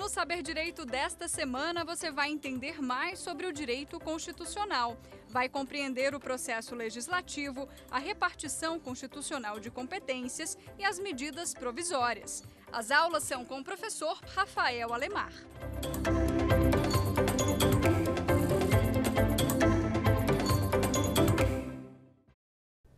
No Saber Direito desta semana, você vai entender mais sobre o direito constitucional. Vai compreender o processo legislativo, a repartição constitucional de competências e as medidas provisórias. As aulas são com o professor Rafael Alemar.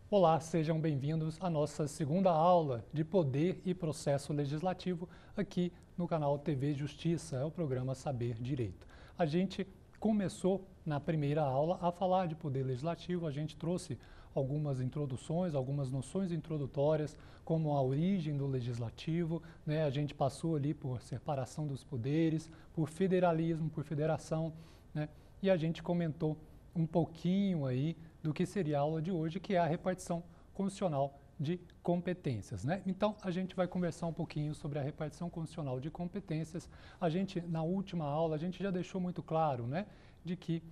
Olá, sejam bem-vindos à nossa segunda aula de Poder e Processo Legislativo aqui no canal TV Justiça, é o programa Saber Direito. A gente começou na primeira aula a falar de Poder Legislativo, a gente trouxe algumas introduções, algumas noções introdutórias, como a origem do Legislativo, né? A gente passou ali por separação dos poderes, por federalismo, por federação, né? E a gente comentou um pouquinho aí do que seria a aula de hoje, que é a repartição constitucional de competências, né? Então, a gente vai conversar um pouquinho sobre a repartição constitucional de competências. A gente, na última aula, a gente já deixou muito claro, né, de que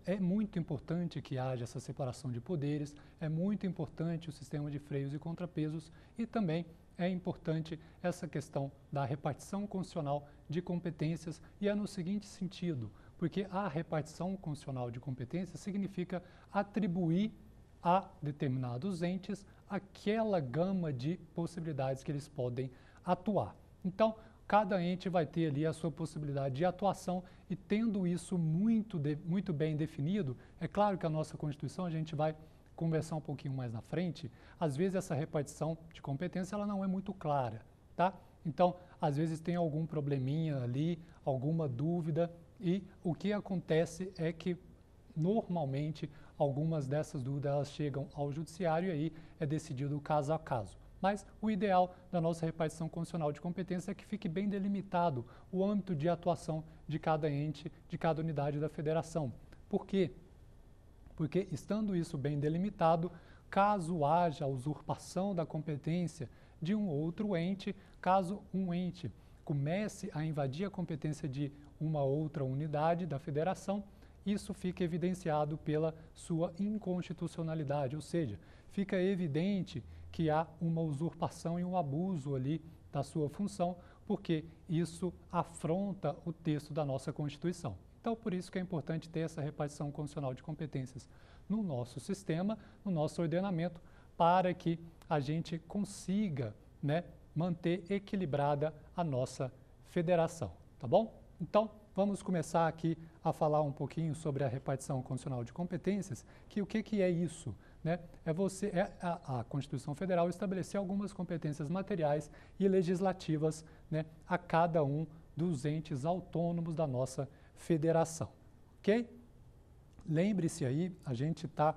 é muito importante que haja essa separação de poderes, é muito importante o sistema de freios e contrapesos e também é importante essa questão da repartição constitucional de competências e é no seguinte sentido, porque a repartição constitucional de competências significa atribuir a determinados entes aquela gama de possibilidades que eles podem atuar. Então, cada ente vai ter ali a sua possibilidade de atuação e tendo isso muito bem definido, é claro que a nossa Constituição, a gente vai conversar um pouquinho mais na frente, às vezes essa repartição de competência ela não é muito clara, tá? Então, às vezes tem algum probleminha ali, alguma dúvida e o que acontece é que normalmente algumas dessas dúvidas elas chegam ao judiciário e aí é decidido caso a caso. Mas o ideal da nossa repartição constitucional de competência é que fique bem delimitado o âmbito de atuação de cada ente, de cada unidade da federação. Por quê? Porque estando isso bem delimitado, caso haja usurpação da competência de um outro ente, caso um ente comece a invadir a competência de uma outra unidade da federação, isso fica evidenciado pela sua inconstitucionalidade, ou seja, fica evidente que há uma usurpação e um abuso ali da sua função, porque isso afronta o texto da nossa Constituição. Então, por isso que é importante ter essa repartição constitucional de competências no nosso sistema, no nosso ordenamento, para que a gente consiga, né, manter equilibrada a nossa federação, tá bom? Então, vamos começar aqui a falar um pouquinho sobre a repartição constitucional de competências, que o que é isso? Né? A Constituição Federal estabelecer algumas competências materiais e legislativas, né, a cada um dos entes autônomos da nossa federação, ok? Lembre-se aí, a gente está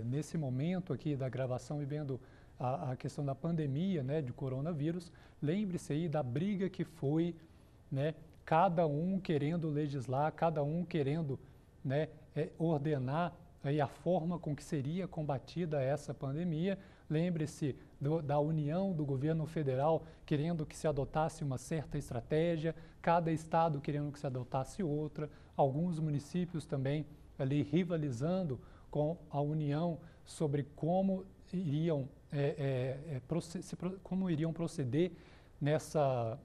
nesse momento aqui da gravação vivendo a questão da pandemia, né, de coronavírus, lembre-se aí da briga que foi, né, cada um querendo legislar, cada um querendo, né, ordenar aí a forma com que seria combatida essa pandemia. Lembre-se da união do governo federal querendo que se adotasse uma certa estratégia, cada estado querendo que se adotasse outra, alguns municípios também ali rivalizando com a União sobre como iriam, proceder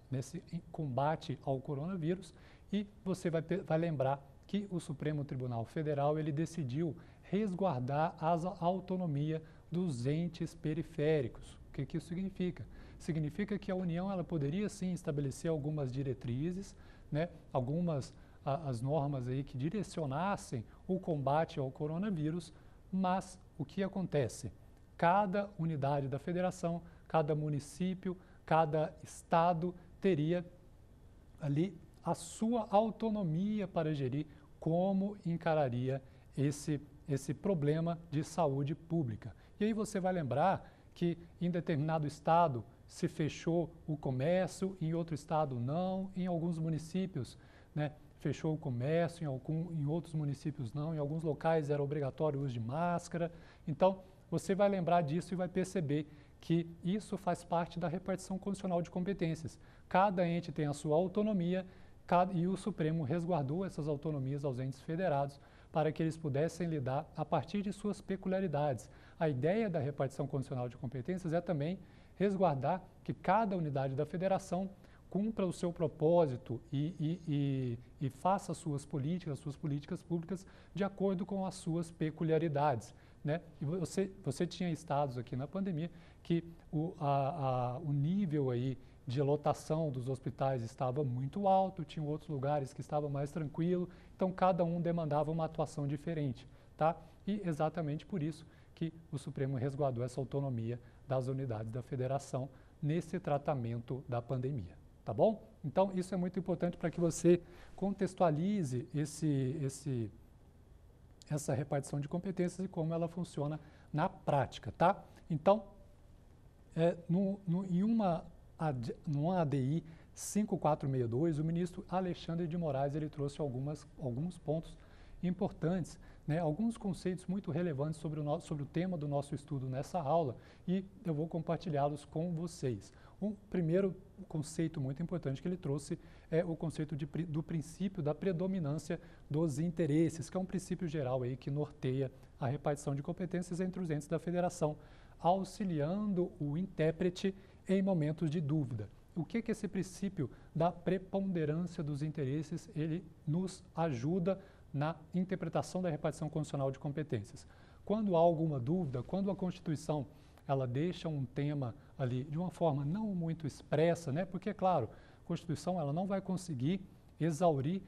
nesse combate ao coronavírus. E você vai lembrar que o Supremo Tribunal Federal ele decidiu resguardar a autonomia dos entes periféricos. O que isso significa? Significa que a União ela poderia sim estabelecer algumas diretrizes, né, as normas aí que direcionassem o combate ao coronavírus, mas o que acontece? Cada unidade da federação, cada município, cada estado teria ali a sua autonomia para gerir como encararia esse problema de saúde pública. E aí você vai lembrar que em determinado estado se fechou o comércio, em outro estado não, em alguns municípios, né, fechou o comércio, em outros municípios não, em alguns locais era obrigatório o uso de máscara. Então, você vai lembrar disso e vai perceber que isso faz parte da repartição constitucional de competências. Cada ente tem a sua autonomia e o Supremo resguardou essas autonomias aos entes federados para que eles pudessem lidar a partir de suas peculiaridades. A ideia da repartição constitucional de competências é também resguardar que cada unidade da federação cumpra o seu propósito e faça suas políticas públicas de acordo com as suas peculiaridades, né? E você tinha estados aqui na pandemia que o nível aí de lotação dos hospitais estava muito alto, tinha outros lugares que estava mais tranquilo, então cada um demandava uma atuação diferente, tá? E exatamente por isso que o Supremo resguardou essa autonomia das unidades da federação nesse tratamento da pandemia, tá bom? Então, isso é muito importante para que você contextualize essa repartição de competências e como ela funciona na prática, tá? Então, numa ADI 5462, o ministro Alexandre de Moraes ele trouxe alguns pontos importantes, né, alguns conceitos muito relevantes sobre o tema do nosso estudo nessa aula e eu vou compartilhá-los com vocês. O primeiro conceito muito importante que ele trouxe é o conceito do princípio da predominância dos interesses, que é um princípio geral aí que norteia a repartição de competências entre os entes da federação, auxiliando o intérprete em momentos de dúvida. O que esse princípio da preponderância dos interesses ele nos ajuda na interpretação da repartição constitucional de competências? Quando há alguma dúvida, quando a Constituição ela deixa um tema ali de uma forma não muito expressa, né? Porque, é claro, a Constituição ela não vai conseguir exaurir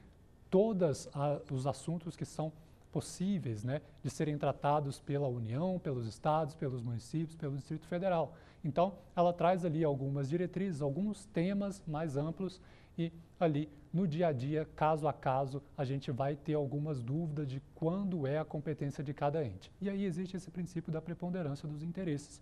todos os assuntos que são possíveis, né, de serem tratados pela União, pelos estados, pelos municípios, pelo Distrito Federal. Então, ela traz ali algumas diretrizes, alguns temas mais amplos e ali no dia a dia, caso a caso, a gente vai ter algumas dúvidas de quando é a competência de cada ente. E aí existe esse princípio da preponderância dos interesses.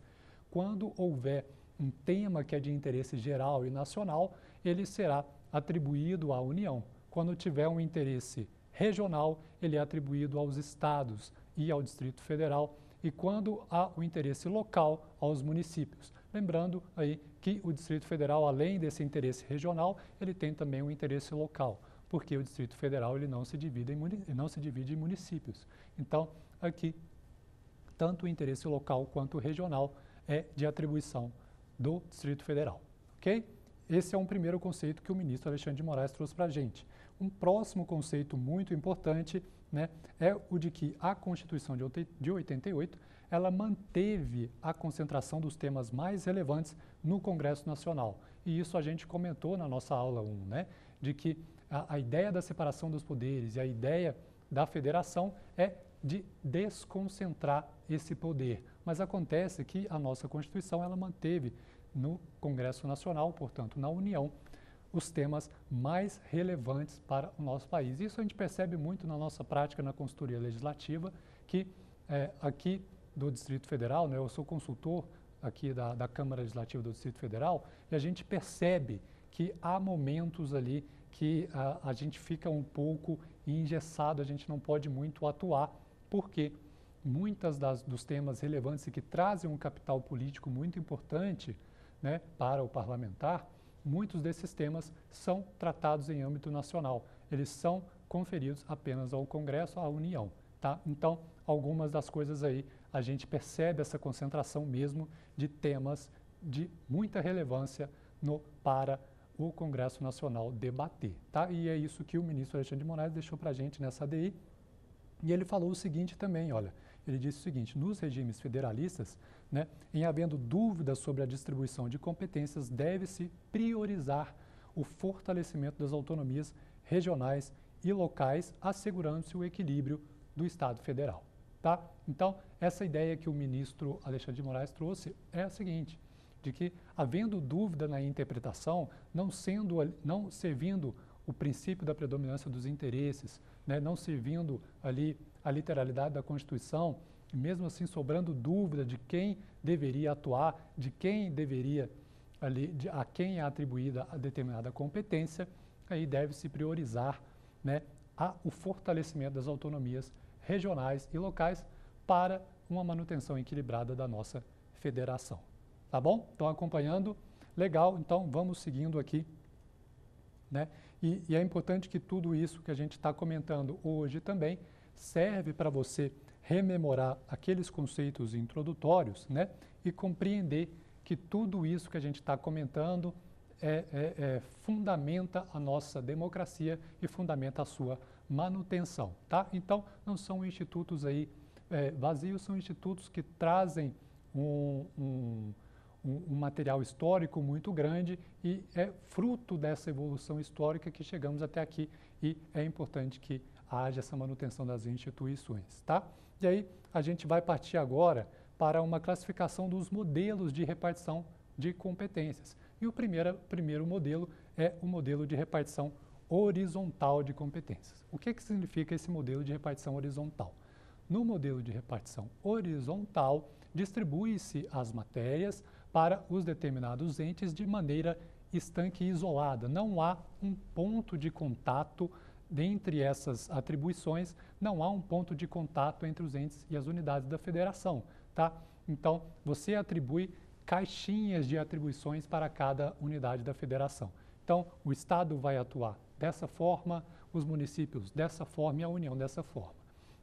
Quando houver um tema que é de interesse geral e nacional, ele será atribuído à União. Quando tiver um interesse regional, ele é atribuído aos estados e ao Distrito Federal, e quando há o interesse local, aos municípios. Lembrando aí que o Distrito Federal, além desse interesse regional, ele tem também um interesse local, porque o Distrito Federal ele não se divide em municípios. Então, aqui, tanto o interesse local quanto o regional é de atribuição do Distrito Federal, ok? Esse é um primeiro conceito que o ministro Alexandre de Moraes trouxe para a gente. Um próximo conceito muito importante, né, é o de que a Constituição de 88, ela manteve a concentração dos temas mais relevantes no Congresso Nacional. E isso a gente comentou na nossa aula 1, né, de que a ideia da separação dos poderes e a ideia da federação é de desconcentrar esse poder. Mas acontece que a nossa Constituição ela manteve no Congresso Nacional, portanto, na União, os temas mais relevantes para o nosso país. Isso a gente percebe muito na nossa prática na consultoria legislativa, que aqui do Distrito Federal, né, eu sou consultor aqui da Câmara Legislativa do Distrito Federal, e a gente percebe que há momentos ali que a gente fica um pouco engessado, a gente não pode muito atuar, porque muitas dos temas relevantes e que trazem um capital político muito importante, né, para o parlamentar, muitos desses temas são tratados em âmbito nacional. Eles são conferidos apenas ao Congresso, à União, tá? Então, algumas das coisas aí, a gente percebe essa concentração mesmo de temas de muita relevância para o Congresso Nacional debater, tá? E é isso que o ministro Alexandre de Moraes deixou para a gente nessa ADI. E ele falou o seguinte também, olha, ele disse o seguinte: nos regimes federalistas, né, em havendo dúvidas sobre a distribuição de competências, deve-se priorizar o fortalecimento das autonomias regionais e locais, assegurando-se o equilíbrio do Estado federal. Tá? Então, essa ideia que o ministro Alexandre de Moraes trouxe é a seguinte, de que, havendo dúvida na interpretação, não servindo o princípio da predominância dos interesses, né, não servindo ali a literalidade da Constituição, e mesmo assim sobrando dúvida de quem deveria atuar, de quem deveria a quem é atribuída a determinada competência, aí deve-se priorizar, né, o fortalecimento das autonomias regionais e locais para uma manutenção equilibrada da nossa federação. Tá bom? Estão acompanhando? Legal, então vamos seguindo aqui, né? E é importante que tudo isso que a gente está comentando hoje também serve para você rememorar aqueles conceitos introdutórios, né? E compreender que tudo isso que a gente está comentando fundamenta a nossa democracia e fundamenta a sua manutenção, tá? Então, não são institutos aí vazios, são institutos que trazem um material histórico muito grande e é fruto dessa evolução histórica que chegamos até aqui e é importante que haja essa manutenção das instituições, tá? E aí a gente vai partir agora para uma classificação dos modelos de repartição de competências. E o primeiro modelo é o modelo de repartição horizontal de competências. O que significa esse modelo de repartição horizontal? No modelo de repartição horizontal, distribui-se as matérias para os determinados entes de maneira estanque e isolada. Não há um ponto de contato entre essas atribuições, não há um ponto de contato entre os entes e as unidades da federação, tá? Então, você atribui caixinhas de atribuições para cada unidade da federação. Então, o Estado vai atuar dessa forma, os municípios dessa forma e a União dessa forma.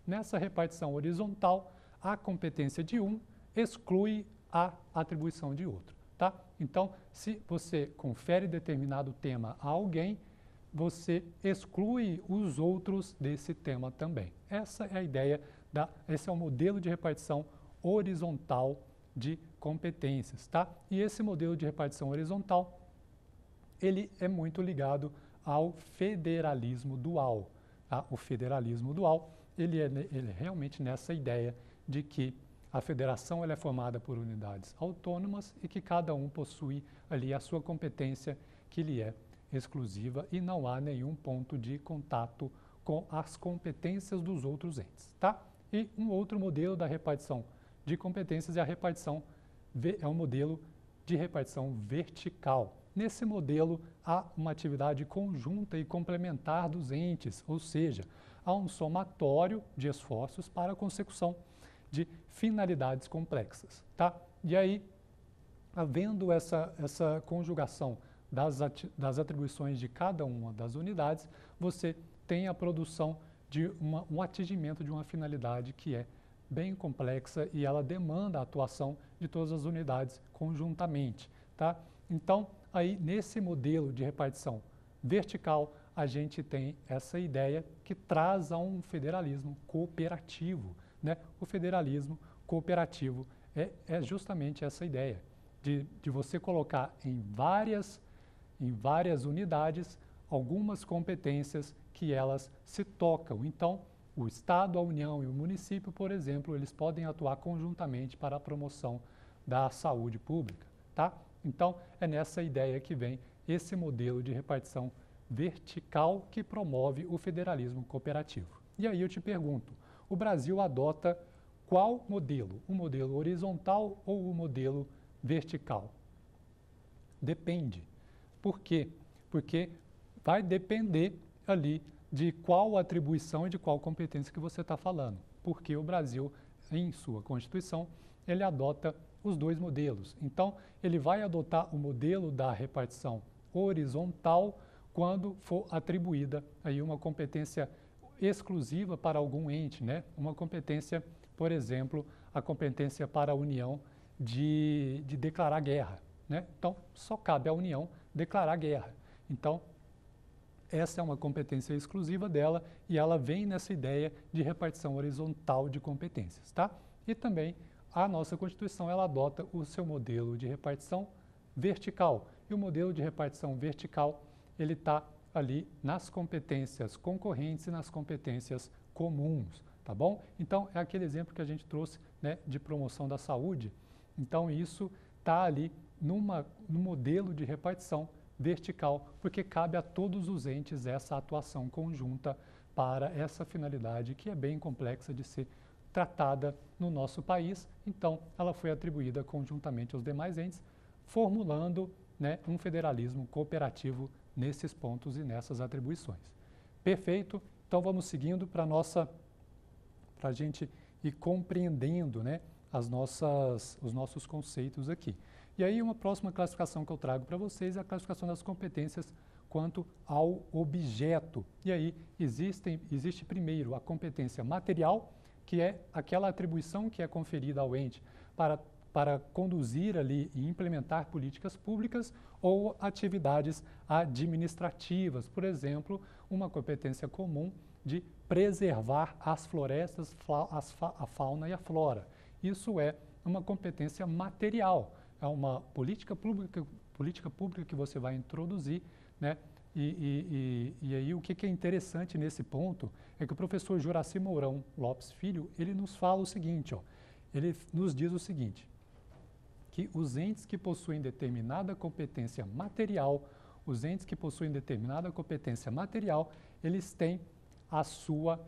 Nessa repartição horizontal, a competência de um exclui a atribuição de outro, tá? Então, se você confere determinado tema a alguém, você exclui os outros desse tema também. Essa é a ideia, esse é o modelo de repartição horizontal de competências, tá? E esse modelo de repartição horizontal, ele é muito ligado ao federalismo dual, tá? O federalismo dual, ele é realmente nessa ideia de que a federação ela é formada por unidades autônomas e que cada um possui ali a sua competência que lhe é exclusiva e não há nenhum ponto de contato com as competências dos outros entes, tá? E um outro modelo da repartição de competências é um modelo de repartição vertical. Nesse modelo, há uma atividade conjunta e complementar dos entes, ou seja, há um somatório de esforços para a consecução de finalidades complexas, tá? E aí, havendo essa conjugação das atribuições de cada uma das unidades, você tem a produção de um atingimento de uma finalidade que é bem complexa e ela demanda a atuação de todas as unidades conjuntamente, tá? Então, aí nesse modelo de repartição vertical, a gente tem essa ideia que traz a um federalismo cooperativo, né? O federalismo cooperativo é justamente essa ideia de você colocar em várias unidades algumas competências que elas se tocam. Então, o Estado, a União e o município, por exemplo, eles podem atuar conjuntamente para a promoção da saúde pública, tá? Então, é nessa ideia que vem esse modelo de repartição vertical que promove o federalismo cooperativo. E aí eu te pergunto, o Brasil adota qual modelo? O modelo horizontal ou o modelo vertical? Depende. Por quê? Porque vai depender ali de qual atribuição e de qual competência que você está falando. Porque o Brasil, em sua Constituição, ele adota os dois modelos. Então, ele vai adotar o modelo da repartição horizontal quando for atribuída aí uma competência exclusiva para algum ente, né? Uma competência, por exemplo, a competência para a União de declarar guerra, né? Então, só cabe à União declarar guerra. Então, essa é uma competência exclusiva dela e ela vem nessa ideia de repartição horizontal de competências, tá? E também a nossa Constituição, ela adota o seu modelo de repartição vertical. E o modelo de repartição vertical, ele está ali nas competências concorrentes e nas competências comuns, tá bom? Então, é aquele exemplo que a gente trouxe, né, de promoção da saúde. Então, isso está ali no modelo de repartição vertical, porque cabe a todos os entes essa atuação conjunta para essa finalidade que é bem complexa de ser tratada no nosso país. Então, ela foi atribuída conjuntamente aos demais entes, formulando, né, um federalismo cooperativo nesses pontos e nessas atribuições. Perfeito? Então, vamos seguindo para a gente ir compreendendo, né, os nossos conceitos aqui. E aí, uma próxima classificação que eu trago para vocês é a classificação das competências quanto ao objeto. E aí, existe primeiro a competência material, que é aquela atribuição que é conferida ao ente para para conduzir ali e implementar políticas públicas ou atividades administrativas, por exemplo, uma competência comum de preservar as florestas, a fauna e a flora. Isso é uma competência material, é uma política pública que você vai introduzir, né? E aí o que é interessante nesse ponto é que o professor Juraci Mourão Lopes Filho, ele nos fala o seguinte, ó, ele nos diz o seguinte, que os entes que possuem determinada competência material, eles têm a sua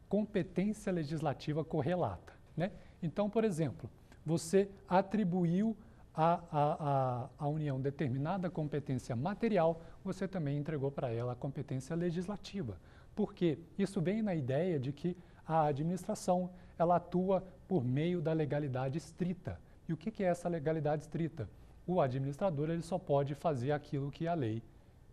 competência legislativa correlata, né? Então, por exemplo, você atribuiu à União determinada competência material, você também entregou para ela a competência legislativa. Por quê? Isso vem na ideia de que a administração ela atua por meio da legalidade estrita. E o que é essa legalidade estrita? O administrador ele só pode fazer aquilo que a lei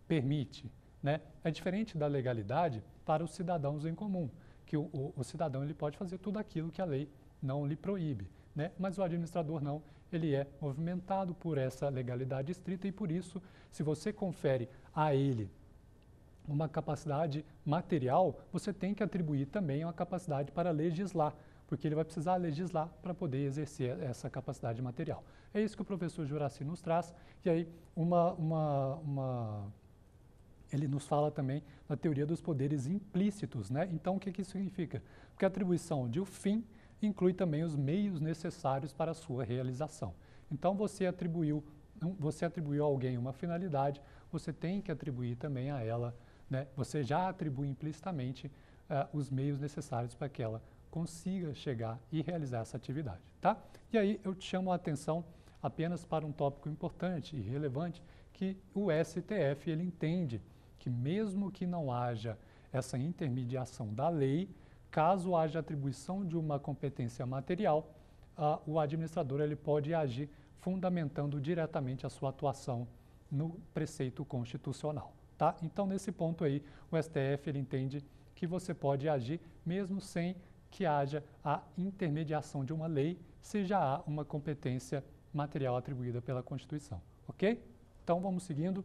permite, né? É diferente da legalidade para os cidadãos em comum, que o cidadão ele pode fazer tudo aquilo que a lei não lhe proíbe, né? Mas o administrador não, ele é movimentado por essa legalidade estrita e por isso, se você confere a ele uma capacidade material, você tem que atribuir também uma capacidade para legislar, porque ele vai precisar legislar para poder exercer essa capacidade material. É isso que o professor Juraci nos traz, e aí ele nos fala também da teoria dos poderes implícitos, né? Então, o que isso significa? Porque a atribuição de um fim inclui também os meios necessários para a sua realização. Então, você atribuiu a alguém uma finalidade, você tem que atribuir também a ela, né? Você já atribui implicitamente os meios necessários para que ela consiga chegar e realizar essa atividade, tá? E aí eu te chamo a atenção apenas para um tópico importante e relevante, que o STF ele entende que mesmo que não haja essa intermediação da lei, caso haja atribuição de uma competência material, o administrador ele pode agir fundamentando diretamente a sua atuação no preceito constitucional, tá? Então, nesse ponto aí, o STF ele entende que você pode agir mesmo sem que haja a intermediação de uma lei, se já há uma competência material atribuída pela Constituição, ok? Então, vamos seguindo.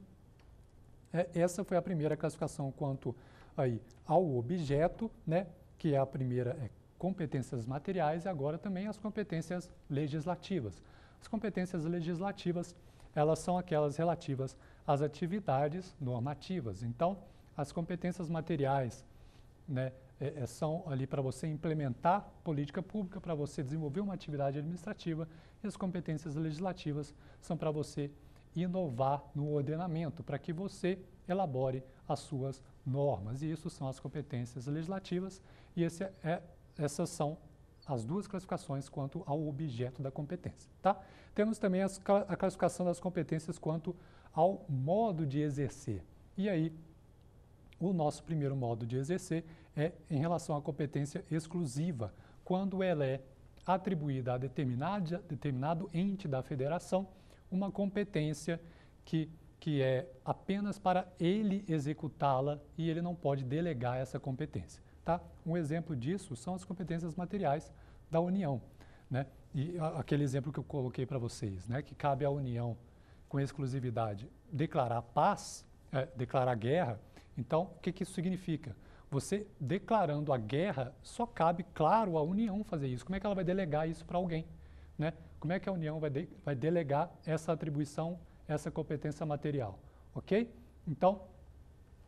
Essa foi a primeira classificação quanto aí ao objeto, né? Que a primeira é competências materiais e agora também as competências legislativas. As competências legislativas, elas são aquelas relativas às atividades normativas. Então, as competências materiais, né, são ali para você implementar política pública, para você desenvolver uma atividade administrativa, e as competências legislativas são para você inovar no ordenamento, para que você elabore as suas normas. E isso são as competências legislativas, e essas são as duas classificações quanto ao objeto da competência, tá? Temos também a classificação das competências quanto ao modo de exercer. E aí, o nosso primeiro modo de exercer é em relação à competência exclusiva, quando ela é atribuída a determinado ente da federação, uma competência que é apenas para ele executá-la e ele não pode delegar essa competência, tá? Um exemplo disso são as competências materiais da União, né? E aquele exemplo que eu coloquei para vocês, né? Que cabe à União, com exclusividade, declarar paz, declarar guerra. Então, o que isso significa? Você declarando a guerra, só cabe, claro, à União fazer isso. Como é que ela vai delegar isso para alguém, né? Como é que a União vai delegar essa atribuição, essa competência material, ok? Então,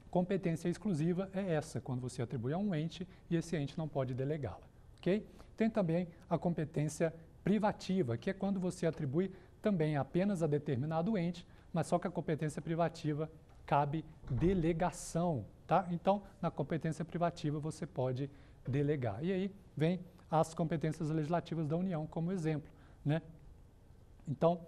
competência exclusiva é essa, quando você atribui a um ente e esse ente não pode delegá-la, ok? Tem também a competência privativa, que é quando você atribui também apenas a determinado ente, mas só que a competência privativa cabe delegação, tá? Então, na competência privativa você pode delegar. E aí vem as competências legislativas da União como exemplo, né? Então,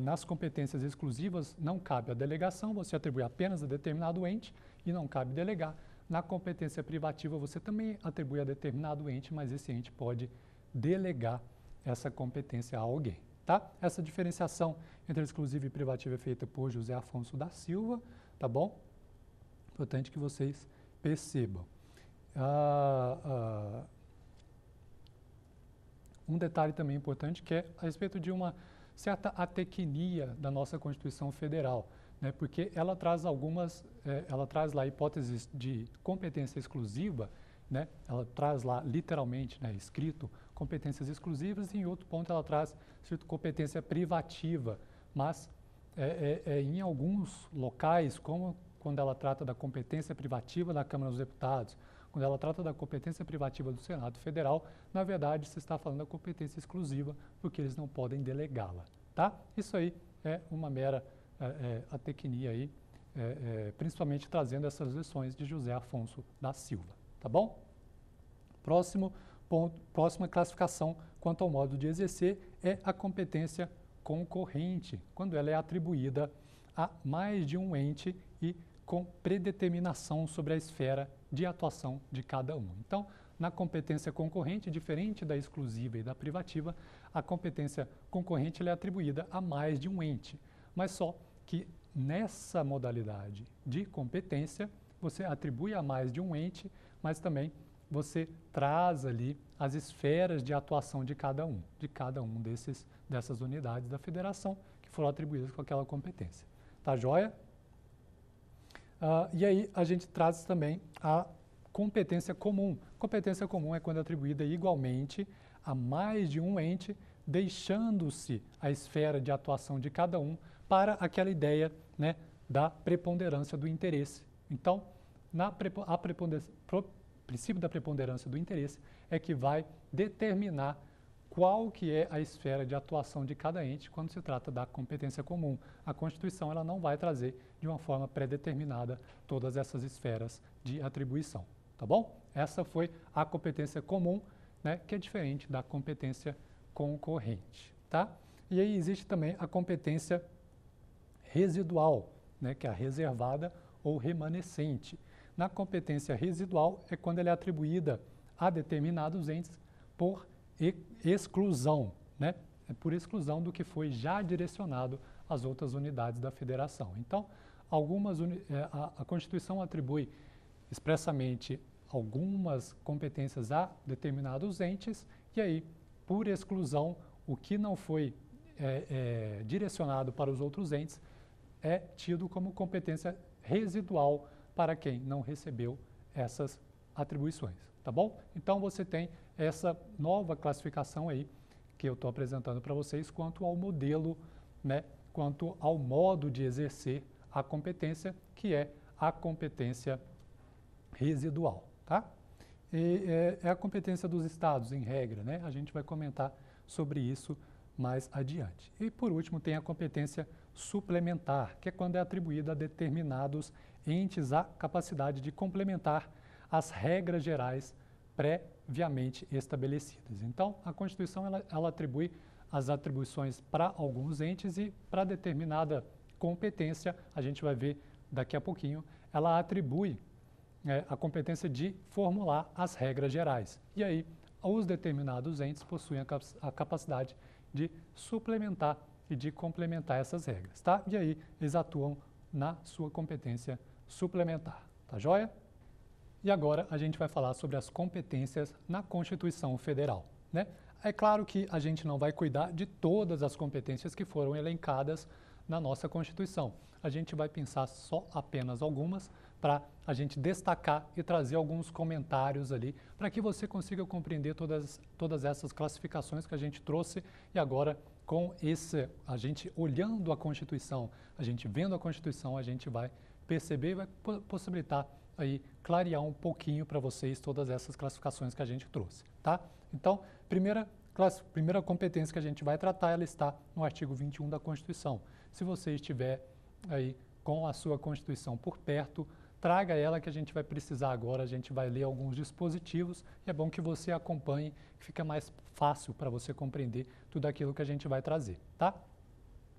nas competências exclusivas não cabe a delegação, você atribui apenas a determinado ente e não cabe delegar. Na competência privativa você também atribui a determinado ente, mas esse ente pode delegar essa competência a alguém, tá? Essa diferenciação entre exclusiva e privativa é feita por José Afonso da Silva, tá bom? Importante que vocês percebam. um detalhe também importante que é a respeito de uma certa atecnia da nossa Constituição Federal, né? Porque ela traz ela traz lá hipóteses de competência exclusiva, né? Ela traz lá literalmente, né, escrito competências exclusivas, e em outro ponto ela traz escrito competência privativa, mas em alguns locais, como quando ela trata da competência privativa da Câmara dos Deputados, quando ela trata da competência privativa do Senado Federal, na verdade se está falando da competência exclusiva, porque eles não podem delegá-la, tá? Isso aí é uma mera atecnia aí, principalmente trazendo essas lições de José Afonso da Silva, tá bom? Próxima classificação quanto ao modo de exercer é a competência concorrente, quando ela é atribuída a mais de um ente e com predeterminação sobre a esfera de atuação de cada um. Então, na competência concorrente, diferente da exclusiva e da privativa, a competência concorrente ela é atribuída a mais de um ente, mas só que nessa modalidade de competência, você atribui a mais de um ente, mas também você traz ali as esferas de atuação de cada um dessas unidades da federação que foram atribuídas com aquela competência. Tá joia? E aí a gente traz também a competência comum. Competência comum é quando é atribuída igualmente a mais de um ente, deixando-se a esfera de atuação de cada um para aquela ideia, né, da preponderância do interesse. Então, o princípio da preponderância do interesse é que vai determinar qual que é a esfera de atuação de cada ente quando se trata da competência comum. A Constituição ela não vai trazer de uma forma pré-determinada todas essas esferas de atribuição, tá bom? Essa foi a competência comum, né, que é diferente da competência concorrente, tá? E aí existe também a competência residual, né, que é a reservada ou remanescente. Na competência residual é quando ela é atribuída a determinados entes por exclusão, né? É por exclusão do que foi já direcionado às outras unidades da federação. Então, a Constituição atribui expressamente algumas competências a determinados entes e aí, por exclusão, o que não foi direcionado para os outros entes é tido como competência residual para quem não recebeu essas atribuições, tá bom? Então, você tem essa nova classificação aí que eu estou apresentando para vocês quanto ao modelo, né, quanto ao modo de exercer a competência, que é a competência residual, tá? E é a competência dos estados, em regra, né? A gente vai comentar sobre isso mais adiante. E, por último, tem a competência suplementar, que é quando é atribuída a determinados entes a capacidade de complementar as regras gerais previamente estabelecidas. Então, a Constituição ela atribui as atribuições para alguns entes e para determinada competência, a gente vai ver daqui a pouquinho, ela atribui a competência de formular as regras gerais. E aí, os determinados entes possuem a capacidade de suplementar e de complementar essas regras, tá? E aí, eles atuam na sua competência suplementar, tá joia? E agora a gente vai falar sobre as competências na Constituição Federal, né? É claro que a gente não vai cuidar de todas as competências que foram elencadas na nossa Constituição. A gente vai pensar só apenas algumas para a gente destacar e trazer alguns comentários ali para que você consiga compreender todas essas classificações que a gente trouxe e agora com a gente olhando a Constituição, a gente vendo a Constituição, a gente vai perceber e vai possibilitar aí clarear um pouquinho para vocês todas essas classificações que a gente trouxe, tá? Então, primeira competência que a gente vai tratar, ela está no artigo 21 da Constituição. Se você estiver aí com a sua Constituição por perto, traga ela que a gente vai precisar agora, a gente vai ler alguns dispositivos e é bom que você acompanhe, que fica mais fácil para você compreender tudo aquilo que a gente vai trazer, tá?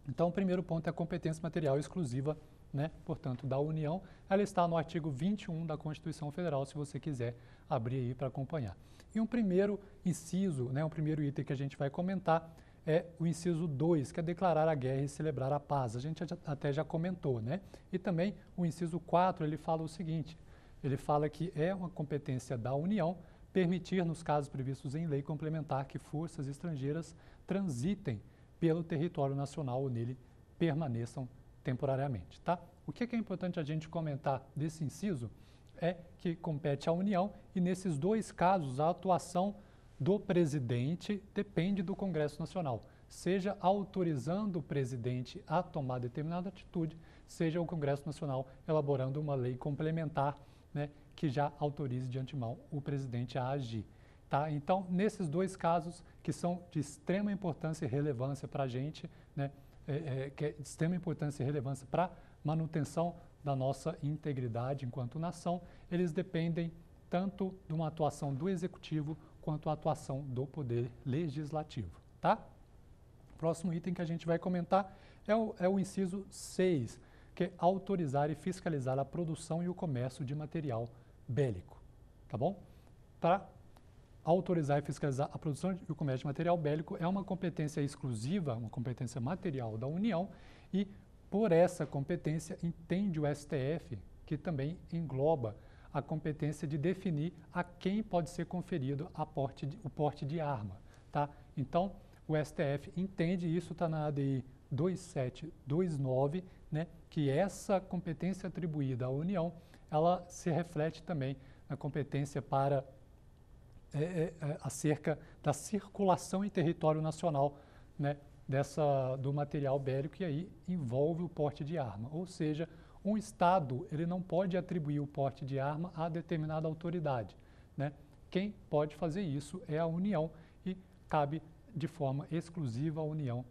Então, o primeiro ponto é a competência material exclusiva, né? Portanto, da União, ela está no artigo 21 da Constituição Federal, se você quiser abrir aí para acompanhar. E um primeiro inciso, né, um primeiro item que a gente vai comentar é o inciso 2, que é declarar a guerra e celebrar a paz. A gente até já comentou, né? E também o inciso 4, ele fala o seguinte, ele fala que é uma competência da União permitir, nos casos previstos em lei complementar, que forças estrangeiras transitem pelo território nacional ou nele permaneçam temporariamente, tá? O que é importante a gente comentar desse inciso é que compete à União e, nesses dois casos, a atuação do presidente depende do Congresso Nacional, seja autorizando o presidente a tomar determinada atitude, seja o Congresso Nacional elaborando uma lei complementar, né, que já autorize de antemão o presidente a agir. Tá? Então, nesses dois casos, que são de extrema importância e relevância para a gente, né, que é de extrema importância e relevância para a manutenção da nossa integridade enquanto nação, eles dependem tanto de uma atuação do Executivo quanto a atuação do Poder Legislativo. Tá? O próximo item que a gente vai comentar é o inciso 6, que é autorizar e fiscalizar a produção e o comércio de material bélico. Tá bom? Para autorizar e fiscalizar a produção e o comércio de material bélico é uma competência exclusiva, uma competência material da União e, por essa competência, entende o STF, que também engloba a competência de definir a quem pode ser conferido o porte de arma. Tá? Então, o STF entende, isso está na ADI 2729, né, que essa competência atribuída à União, ela se reflete também na competência para acerca da circulação em território nacional, né, do material bélico, e aí envolve o porte de arma. Ou seja, um Estado ele não pode atribuir o porte de arma a determinada autoridade. Né? Quem pode fazer isso é a União e cabe de forma exclusiva à União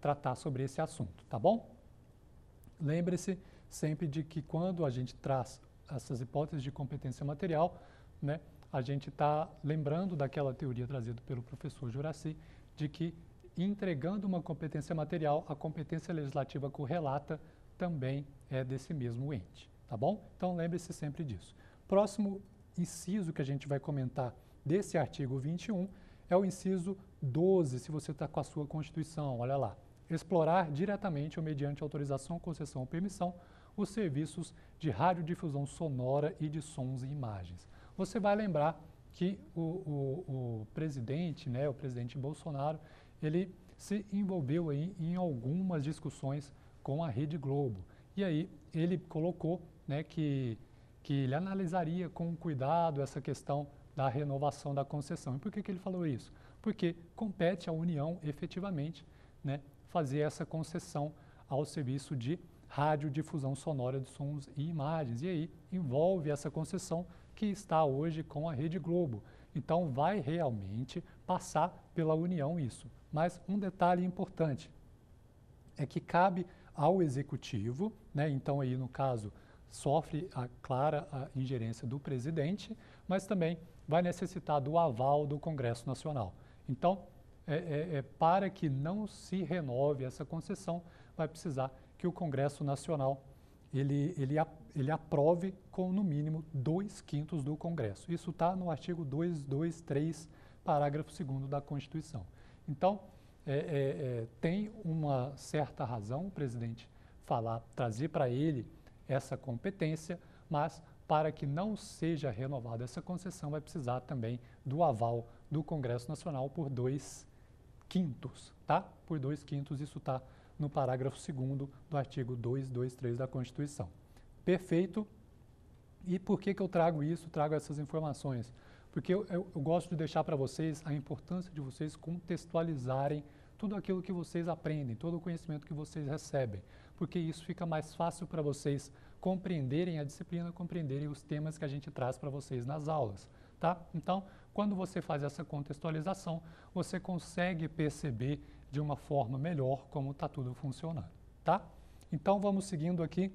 tratar sobre esse assunto, tá bom? Lembre-se sempre de que quando a gente traz essas hipóteses de competência material, né, a gente está lembrando daquela teoria trazida pelo professor Juraci, de que entregando uma competência material, a competência legislativa correlata também é desse mesmo ente, tá bom? Então lembre-se sempre disso. Próximo inciso que a gente vai comentar desse artigo 21 é o inciso 12, se você está com a sua Constituição, olha lá. Explorar diretamente ou mediante autorização, concessão ou permissão os serviços de radiodifusão sonora e de sons e imagens. Você vai lembrar que o presidente, né, o presidente Bolsonaro, ele se envolveu aí em algumas discussões com a Rede Globo. E aí ele colocou, né, que ele analisaria com cuidado essa questão da renovação da concessão. E por que ele falou isso? Porque compete à União, efetivamente, né, fazer essa concessão ao serviço de radiodifusão sonora de sons e imagens. E aí envolve essa concessão que está hoje com a Rede Globo. Então vai realmente passar pela União isso. Mas um detalhe importante é que cabe ao Executivo, né, então aí no caso sofre a clara ingerência do presidente, mas também vai necessitar do aval do Congresso Nacional. Então, para que não se renove essa concessão, vai precisar que o Congresso Nacional ele aprove com, no mínimo, 2/5 do Congresso. Isso está no artigo 223, parágrafo 2º da Constituição. Então, tem uma certa razão o presidente trazer para ele essa competência, mas para que não seja renovada essa concessão, vai precisar também do aval do Congresso Nacional por 2/5, tá? Por 2/5, isso está no parágrafo 2º do artigo 223 da Constituição. Perfeito. E por que eu trago isso, trago essas informações? Porque eu gosto de deixar para vocês a importância de vocês contextualizarem tudo aquilo que vocês aprendem, todo o conhecimento que vocês recebem, porque isso fica mais fácil para vocês compreenderem a disciplina, compreenderem os temas que a gente traz para vocês nas aulas, tá? Então, quando você faz essa contextualização, você consegue perceber de uma forma melhor como está tudo funcionando, tá? Então, vamos seguindo aqui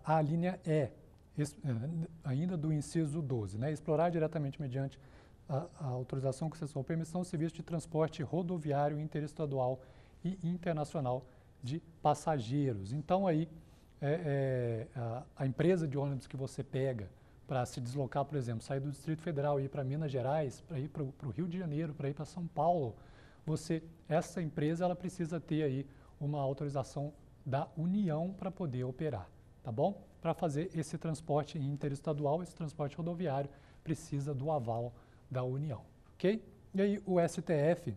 a linha E, ainda do inciso 12, né? Explorar diretamente mediante a autorização, concessão ou permissão, serviço de transporte rodoviário interestadual e internacional de passageiros. Então, aí, a empresa de ônibus que você pega para se deslocar, por exemplo, sair do Distrito Federal e ir para Minas Gerais, para ir para o Rio de Janeiro, para ir para São Paulo, essa empresa ela precisa ter aí uma autorização da União para poder operar, tá bom? para fazer esse transporte interestadual, esse transporte rodoviário, precisa do aval da União, ok? E aí o STF,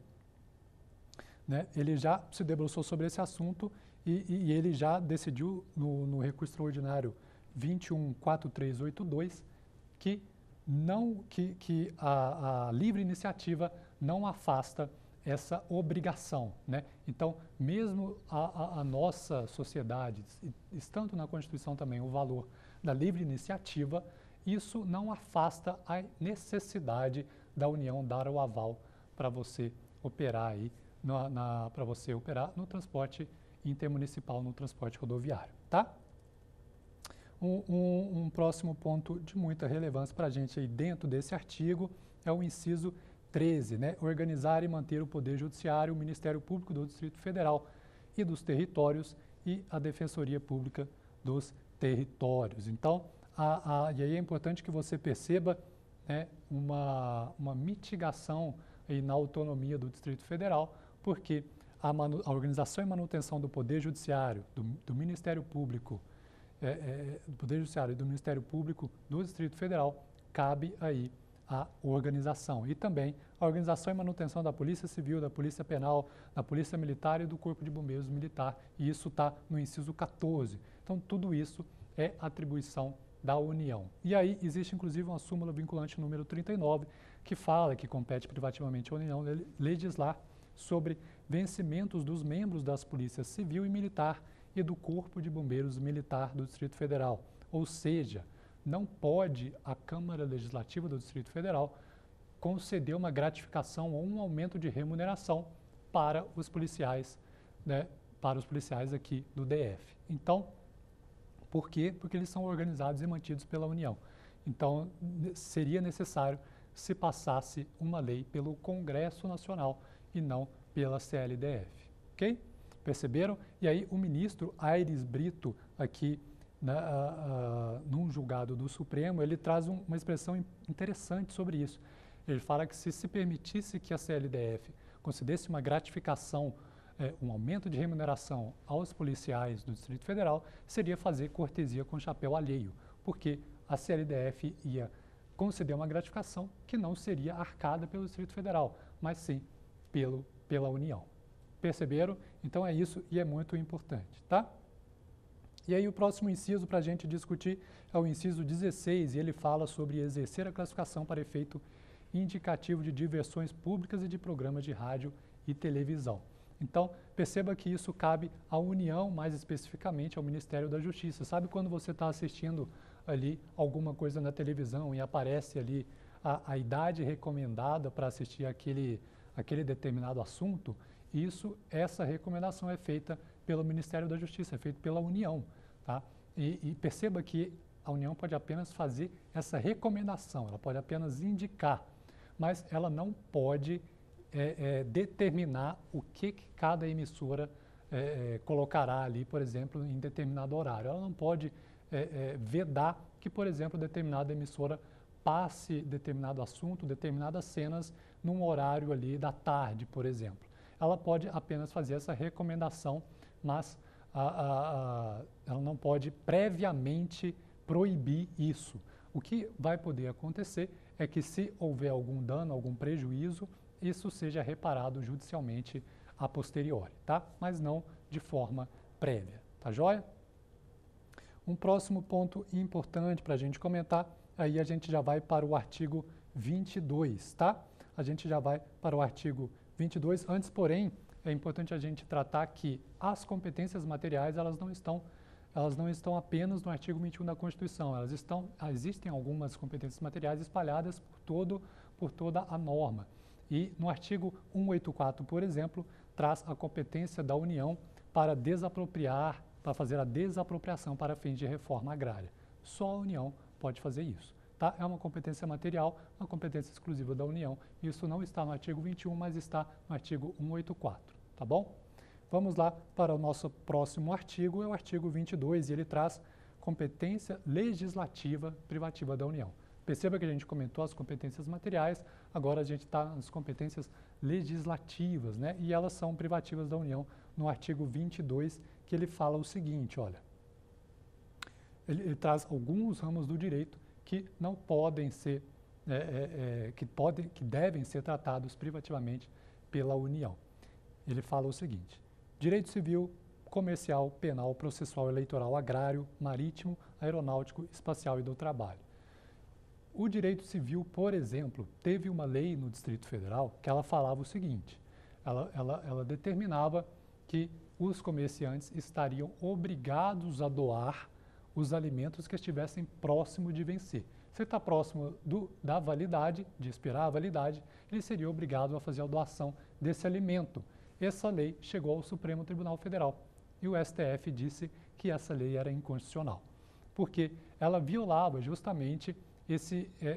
né, ele já se debruçou sobre esse assunto e ele já decidiu no recurso extraordinário 21.4382 que a livre iniciativa não afasta essa obrigação, né? Então, mesmo a nossa sociedade, estando na Constituição também o valor da livre iniciativa, isso não afasta a necessidade da União dar o aval para você operar aí, para você operar no transporte intermunicipal, no transporte rodoviário, tá? Um próximo ponto de muita relevância para a gente aí dentro desse artigo é o inciso 13, né? Organizar e manter o Poder Judiciário, o Ministério Público do Distrito Federal e dos Territórios e a Defensoria Pública dos Territórios. Então, e aí é importante que você perceba, né, uma mitigação aí na autonomia do Distrito Federal, porque a organização e manutenção do Poder Judiciário, do Ministério Público, do Poder Judiciário e do Ministério Público do Distrito Federal, cabe aí a organização. E também a organização e manutenção da Polícia Civil, da Polícia Penal, da Polícia Militar e do Corpo de Bombeiros Militar. E isso está no inciso 14. Então, tudo isso é atribuição da União. E aí existe, inclusive, uma súmula vinculante número 39, que fala que compete privativamente à União legislar sobre vencimentos dos membros das Polícias Civil e Militar e do Corpo de Bombeiros Militar do Distrito Federal. Ou seja, não pode a Câmara Legislativa do Distrito Federal conceder uma gratificação ou um aumento de remuneração para os policiais, né, para os policiais aqui do DF. Então, por quê? Porque eles são organizados e mantidos pela União. Então, seria necessário se passasse uma lei pelo Congresso Nacional e não pela CLDF, ok? Perceberam? E aí o ministro Aires Brito, aqui num julgado do Supremo, ele traz uma expressão interessante sobre isso. Ele fala que se permitisse que a CLDF concedesse uma gratificação, um aumento de remuneração aos policiais do Distrito Federal, seria fazer cortesia com chapéu alheio, porque a CLDF ia conceder uma gratificação que não seria arcada pelo Distrito Federal, mas sim pela União. Perceberam? Então é isso e é muito importante, tá? E aí o próximo inciso para a gente discutir é o inciso 16, e ele fala sobre exercer a classificação para efeito indicativo de diversões públicas e de programas de rádio e televisão. Então, perceba que isso cabe à União, mais especificamente ao Ministério da Justiça. Sabe quando você está assistindo ali alguma coisa na televisão e aparece ali a idade recomendada para assistir aquele determinado assunto? Essa recomendação é feita pelo Ministério da Justiça, é feita pela União, tá? E perceba que a União pode apenas fazer essa recomendação, ela pode apenas indicar, mas ela não pode determinar o que cada emissora colocará ali, por exemplo, em determinado horário. Ela não pode vedar que, por exemplo, determinada emissora passe determinado assunto, determinadas cenas num horário ali da tarde, por exemplo. Ela pode apenas fazer essa recomendação, mas ela não pode previamente proibir isso. O que vai poder acontecer é que, se houver algum dano, algum prejuízo, isso seja reparado judicialmente a posteriori, tá? Mas não de forma prévia, tá joia? Um próximo ponto importante para a gente comentar, aí a gente já vai para o artigo 22, tá? A gente já vai para o artigo 22. Antes, porém, é importante a gente tratar que as competências materiais, elas não estão apenas no artigo 21 da Constituição, existem algumas competências materiais espalhadas por toda a norma. E no artigo 184, por exemplo, traz a competência da União para desapropriar, para fazer a desapropriação para fins de reforma agrária. Só a União pode fazer isso. Tá? É uma competência material, uma competência exclusiva da União. Isso não está no artigo 21, mas está no artigo 184, tá bom? Vamos lá para o nosso próximo artigo, é o artigo 22, e ele traz competência legislativa privativa da União. Perceba que a gente comentou as competências materiais, agora a gente está nas competências legislativas, né? E elas são privativas da União no artigo 22, que ele fala o seguinte, olha. ele traz alguns ramos do direito que não podem ser, que devem ser tratados privativamente pela União. Ele fala o seguinte: direito civil, comercial, penal, processual, eleitoral, agrário, marítimo, aeronáutico, espacial e do trabalho. O direito civil, por exemplo, teve uma lei no Distrito Federal que ela falava o seguinte: ela determinava que os comerciantes estariam obrigados a doar os alimentos que estivessem próximo de vencer. Se está próximo da validade, de expirar a validade, ele seria obrigado a fazer a doação desse alimento. Essa lei chegou ao Supremo Tribunal Federal e o STF disse que essa lei era inconstitucional, porque ela violava justamente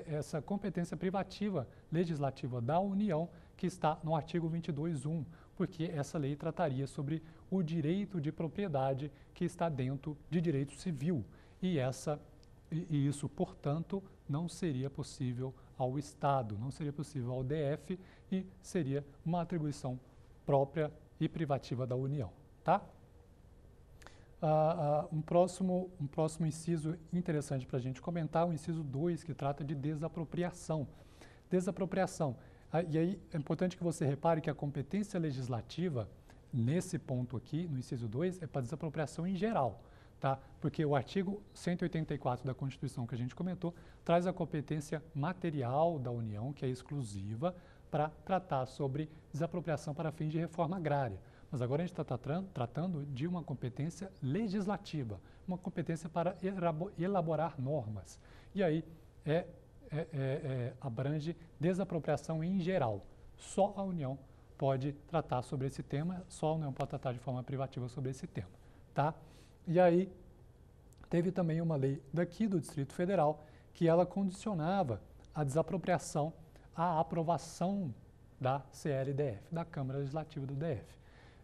essa competência privativa legislativa da União que está no artigo 22.1, porque essa lei trataria sobre o direito de propriedade que está dentro de direito civil e isso, portanto, não seria possível ao Estado, não seria possível ao DF e seria uma atribuição própria e privativa da União, tá? Um próximo inciso interessante para a gente comentar, o inciso 2, que trata de desapropriação. Desapropriação. E aí é importante que você repare que a competência legislativa, nesse ponto aqui, no inciso 2, é para desapropriação em geral, tá? Porque o artigo 184 da Constituição que a gente comentou traz a competência material da União, que é exclusiva, para tratar sobre desapropriação para fins de reforma agrária. Mas agora a gente está tratando de uma competência legislativa, uma competência para elaborar normas. E aí abrange desapropriação em geral. Só a União pode tratar sobre esse tema, só a União pode tratar de forma privativa sobre esse tema, tá? E aí teve também uma lei daqui do Distrito Federal que ela condicionava a desapropriação à aprovação da CLDF, da Câmara Legislativa do DF.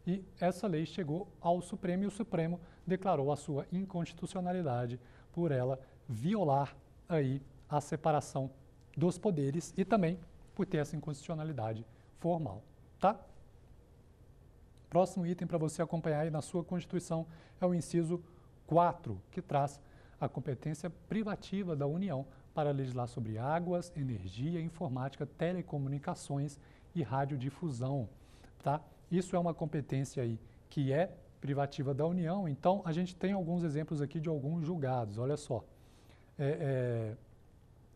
E essa lei chegou ao Supremo e o Supremo declarou a sua inconstitucionalidade por ela violar aí a separação dos poderes e também por ter essa inconstitucionalidade formal, tá? Próximo item para você acompanhar aí na sua Constituição é o inciso 4, que traz a competência privativa da União para legislar sobre águas, energia, informática, telecomunicações e radiodifusão, tá? Isso é uma competência aí que é privativa da União, então a gente tem alguns exemplos aqui de alguns julgados, olha só.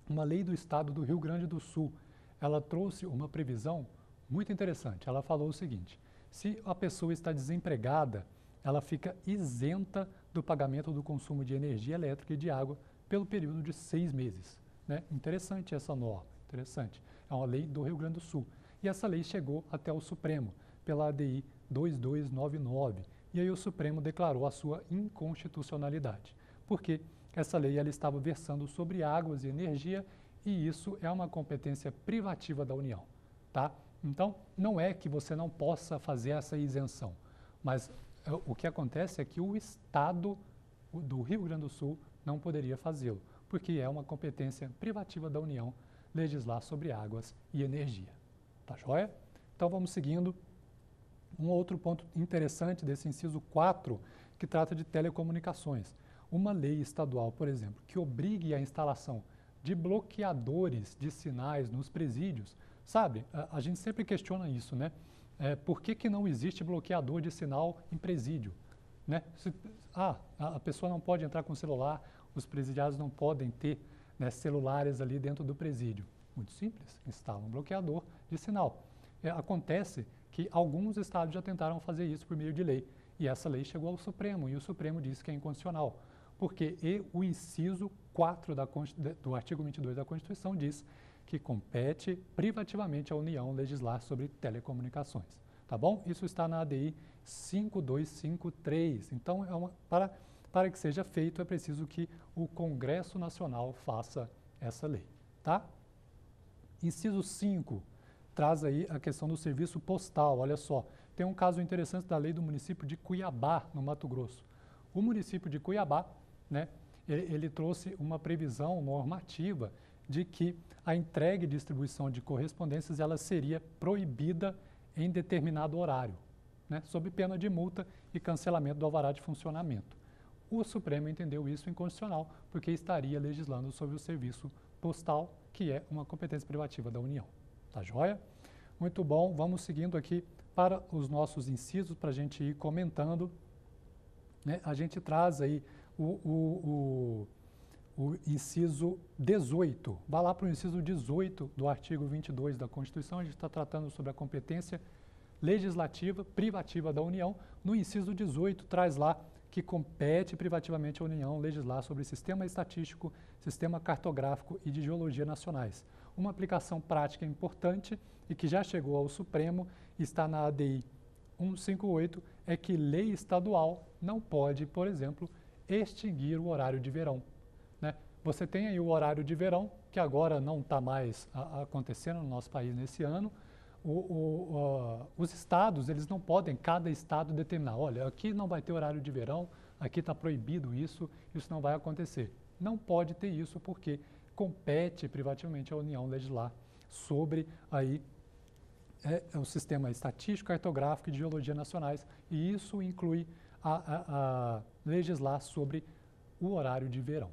Uma lei do Estado do Rio Grande do Sul, ela trouxe uma previsão muito interessante. Ela falou o seguinte: se a pessoa está desempregada, ela fica isenta do pagamento do consumo de energia elétrica e de água pelo período de 6 meses. Né? Interessante essa norma, interessante. É uma lei do Rio Grande do Sul. E essa lei chegou até o Supremo, pela ADI 2299. E aí o Supremo declarou a sua inconstitucionalidade. Porque essa lei ela estava versando sobre águas e energia e isso é uma competência privativa da União, tá? Então, não é que você não possa fazer essa isenção, mas o que acontece é que o Estado do Rio Grande do Sul não poderia fazê-lo, porque é uma competência privativa da União legislar sobre águas e energia. Tá joia? Então, vamos seguindo. Um outro ponto interessante desse inciso 4, que trata de telecomunicações. Uma lei estadual, por exemplo, que obrigue a instalação de bloqueadores de sinais nos presídios, sabe? A gente sempre questiona isso, né? Por que não existe bloqueador de sinal em presídio? Né? A pessoa não pode entrar com celular, os presidiários não podem ter, né, celulares ali dentro do presídio. Muito simples, instala um bloqueador de sinal. Acontece que alguns estados já tentaram fazer isso por meio de lei, e essa lei chegou ao Supremo, e o Supremo disse que é inconstitucional, porque o inciso 4 do artigo 22 da Constituição diz que compete privativamente à União legislar sobre telecomunicações. Tá bom? Isso está na ADI 5253. Então, para que seja feito, é preciso que o Congresso Nacional faça essa lei. Tá? Inciso 5 traz aí a questão do serviço postal. Olha só, tem um caso interessante da lei do município de Cuiabá, no Mato Grosso. O município de Cuiabá, né, ele trouxe uma previsão normativa de que a entrega e distribuição de correspondências ela seria proibida em determinado horário, né, sob pena de multa e cancelamento do alvará de funcionamento. o Supremo entendeu isso inconstitucional, porque estaria legislando sobre o serviço postal, que é uma competência privativa da União. Tá joia? Muito bom, vamos seguindo aqui para os nossos incisos, para a gente ir comentando. Né? A gente traz aí o inciso 18. Vai lá para o inciso 18 do artigo 22 da Constituição. A gente está tratando sobre a competência legislativa privativa da União. No inciso 18, traz lá que compete privativamente à União legislar sobre sistema estatístico, sistema cartográfico e de geologia nacionais. Uma aplicação prática importante e que já chegou ao Supremo, está na ADI 158, é que lei estadual não pode, por exemplo, extinguir o horário de verão. Né? Você tem aí o horário de verão, que agora não está mais acontecendo no nosso país nesse ano. Os estados, eles não podem, cada estado determinar, olha, aqui não vai ter horário de verão, aqui está proibido isso não vai acontecer. Não pode ter isso porque compete privativamente à União legislar sobre aí o sistema estatístico, cartográfico e de geologia nacionais, e isso inclui a legislar sobre o horário de verão,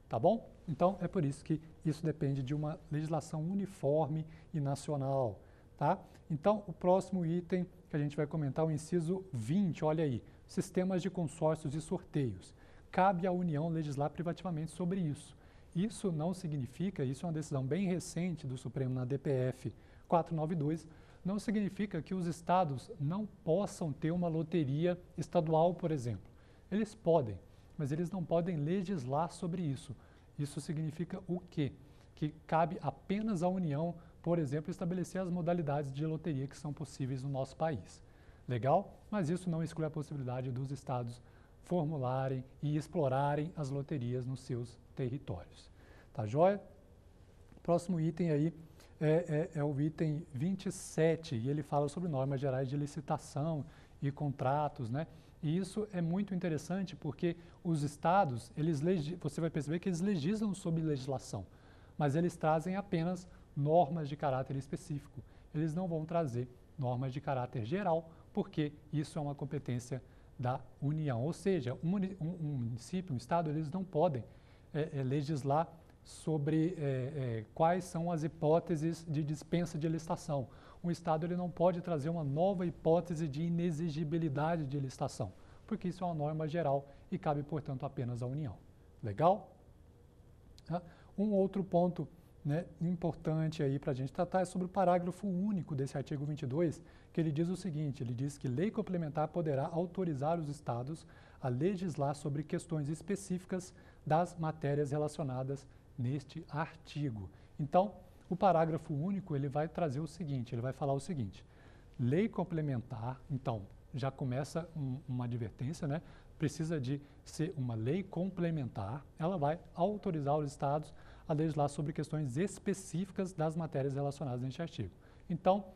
tá bom? Então, é por isso que isso depende de uma legislação uniforme e nacional, tá? Então, o próximo item que a gente vai comentar é o inciso 20, olha aí, sistemas de consórcios e sorteios. Cabe à União legislar privativamente sobre isso. Isso não significa, isso é uma decisão bem recente do Supremo na DPF 492, não significa que os estados não possam ter uma loteria estadual, por exemplo. Eles podem, mas eles não podem legislar sobre isso. Isso significa o quê? Que cabe apenas à União, por exemplo, estabelecer as modalidades de loteria que são possíveis no nosso país. Legal? Mas isso não exclui a possibilidade dos estados formularem e explorarem as loterias nos seus territórios. Tá joia? Próximo item aí é o item 27, e ele fala sobre normas gerais de licitação e contratos, né? E isso é muito interessante porque os estados, você vai perceber que eles legislam sobre legislação, mas eles trazem apenas normas de caráter específico. Eles não vão trazer normas de caráter geral, porque isso é uma competência da União. Ou seja, um município, um estado, eles não podem legislar sobre quais são as hipóteses de dispensa de licitação. Um estado ele não pode trazer uma nova hipótese de inexigibilidade de licitação, porque isso é uma norma geral e cabe, portanto, apenas à União. Legal? Um outro ponto, né, importante aí para a gente tratar é sobre o parágrafo único desse artigo 22, que ele diz o seguinte, ele diz que lei complementar poderá autorizar os estados a legislar sobre questões específicas das matérias relacionadas neste artigo. Então, o parágrafo único, ele vai trazer o seguinte, ele vai falar o seguinte, lei complementar, então, já começa uma advertência, né? Precisa de ser uma lei complementar, ela vai autorizar os estados a legislar sobre questões específicas das matérias relacionadas neste artigo. Então,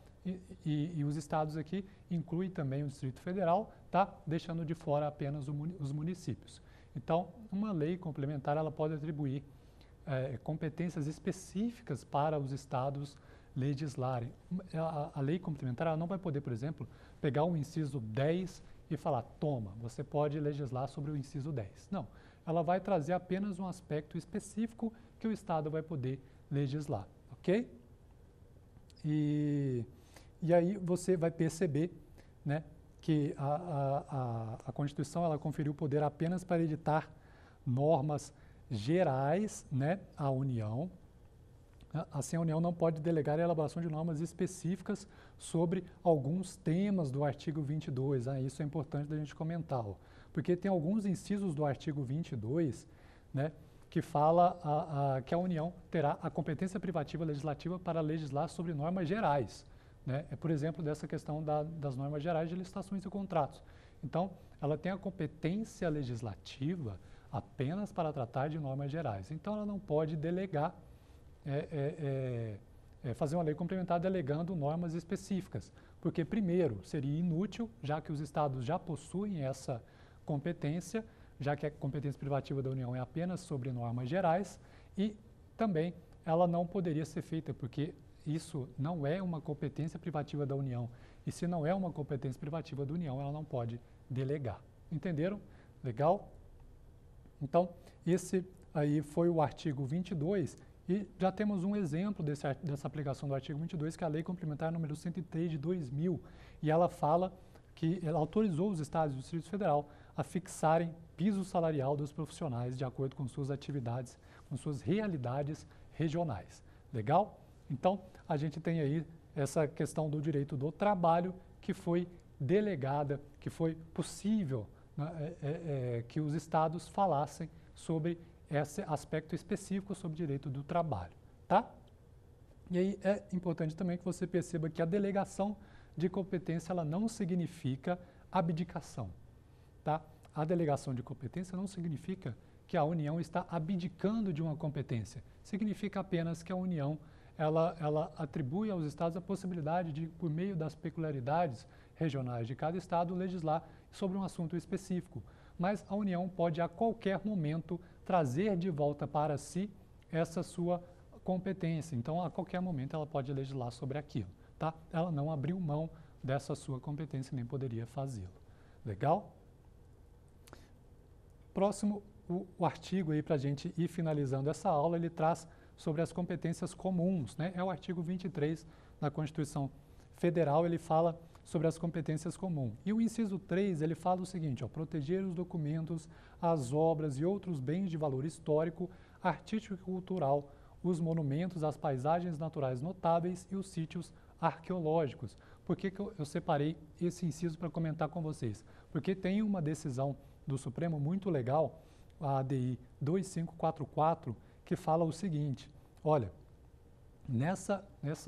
e os estados aqui incluem também o Distrito Federal, tá? Deixando de fora apenas os municípios. Então, uma lei complementar, ela pode atribuir competências específicas para os estados legislarem. A lei complementar ela não vai poder, por exemplo, pegar o inciso 10 e falar, toma, você pode legislar sobre o inciso 10. Não, ela vai trazer apenas um aspecto específico que o estado vai poder legislar, ok? E aí você vai perceber, né, que a Constituição ela conferiu poder apenas para editar normas gerais, né, à União. Assim, a União não pode delegar a elaboração de normas específicas sobre alguns temas do artigo 22. Isso é importante da gente comentar, porque tem alguns incisos do artigo 22, né, que fala que a União terá a competência privativa legislativa para legislar sobre normas gerais. Né? Por exemplo, dessa questão das normas gerais de licitações e contratos. Então, ela tem a competência legislativa apenas para tratar de normas gerais. Então, ela não pode delegar, fazer uma lei complementar delegando normas específicas, porque, primeiro, seria inútil, já que os estados já possuem essa competência, já que a competência privativa da União é apenas sobre normas gerais, e também ela não poderia ser feita, porque isso não é uma competência privativa da União, e se não é uma competência privativa da União, ela não pode delegar. Entenderam? Legal? Então, esse aí foi o artigo 22 e já temos um exemplo dessa aplicação do artigo 22, que é a Lei Complementar número 103 de 2000, e ela fala que ela autorizou os estados e o Distrito Federal a fixarem piso salarial dos profissionais de acordo com suas atividades, com suas realidades regionais. Legal? Então, a gente tem aí essa questão do direito do trabalho que foi delegada, que foi possível, né, que os estados falassem sobre esse aspecto específico sobre direito do trabalho, tá? E aí é importante também que você perceba que a delegação de competência ela não significa abdicação, tá? A delegação de competência não significa que a União está abdicando de uma competência. Significa apenas que a União ela atribui aos estados a possibilidade de, por meio das peculiaridades regionais de cada estado, legislar sobre um assunto específico. Mas a União pode, a qualquer momento, trazer de volta para si essa sua competência. Então, a qualquer momento, ela pode legislar sobre aquilo, tá? Ela não abriu mão dessa sua competência, nem poderia fazê-lo. Legal? Próximo, o artigo aí para a gente ir finalizando essa aula, ele traz sobre as competências comuns, né? É o artigo 23 da Constituição Federal, ele fala sobre as competências comuns. E o inciso 3, ele fala o seguinte, ó, proteger os documentos, as obras e outros bens de valor histórico, artístico e cultural, os monumentos, as paisagens naturais notáveis e os sítios arqueológicos. Por que eu separei esse inciso para comentar com vocês? Porque tem uma decisão do Supremo muito legal, a ADI 2544, que fala o seguinte, olha, nessa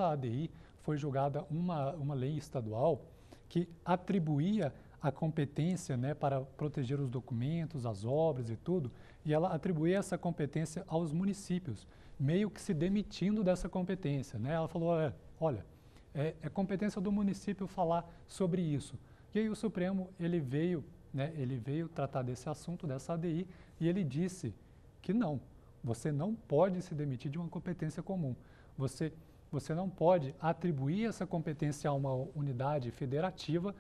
ADI foi julgada uma lei estadual que atribuía a competência, né, para proteger os documentos, as obras e tudo, e ela atribuía essa competência aos municípios, meio que se demitindo dessa competência, né? Ela falou, olha, é competência do município falar sobre isso. E aí o Supremo, ele veio tratar desse assunto, dessa ADI, e ele disse que não, você não pode se demitir de uma competência comum. Você não pode atribuir essa competência a uma unidade federativa,